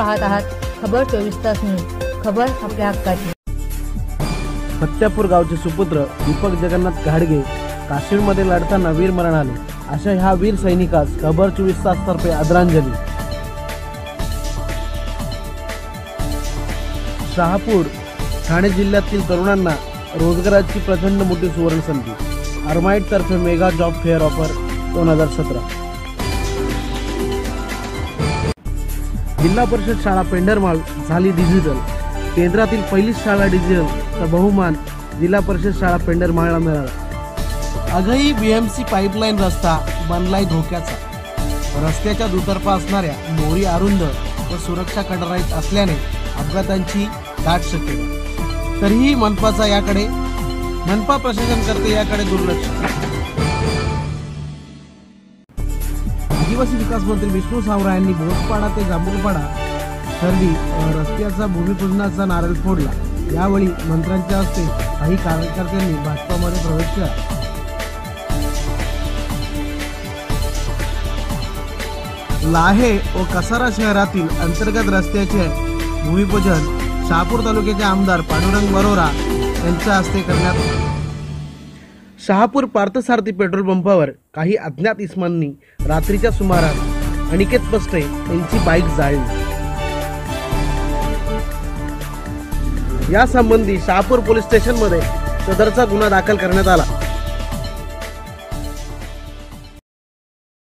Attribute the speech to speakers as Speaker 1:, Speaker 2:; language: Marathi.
Speaker 1: पाहत आहात खबर 24 तास न्यूज. खबर आपल्या हक्काची.
Speaker 2: फत्यापूर गावचे सुपुत्र दीपक जगन्नाथ घाडगे काश्मीरमध्ये लढताना वीरमरण आले. अशा ह्या वीर सैनिकास खबर 24 तास तर्फे आदरांजली. शहापूर ठाणे जिल्ह्यातील तरुणांना रोजगाराची प्रचंड मोठी सुवर्ण संधी. आर्माइड तर्फे मेगा जॉब फेअर ऑफर 2017. जिल्हा परिषद शाळा पेंढरमाळ झाली डिजिटल. केंद्रातील पहिलीच शाळा डिजिटलचा बहुमान जिल्हा परिषद शाळा पेंढरमाळला मिळाला. अगही BMC पाईपलाईन रस्ता बनलाय धोक्याचा. रस्त्याच्या दुतर्फा असणाऱ्या मोरी अरुंद व सुरक्षा कडराईत असल्याने अपघातांची दाट शक्यता. तरीही मनपा प्रशासन करते याकडे दुर्लक्ष. आदिवासी विकास मंत्री विष्णू सावरा यांनी भोसपाडा ते जांभूळपाडा खर्डी रस्त्याचा भूमिपूजनाचा नारळ फोडला. यावेळी मंत्र्यांच्या हस्ते काही कार्यकर्त्यांनी भाजपामध्ये प्रवेश केला. लाहे व कसारा शहरातील अंतर्गत रस्त्याचे भूमिपूजन शहापूर तालुक्याचे आमदार पांडुरंग बरोरा यांच्या हस्ते करण्यात आले. शहापूर पार्थसारथी पेट्रोल पंपावर काही अज्ञात इसमांनी रात्रीच्या सुमारास अनिकेत पस्टे यांची बाईक जाळली. यासंबंधी शहापूर पोलीस स्टेशनमध्ये सदरचा गुन्हा दाखल करण्यात आला.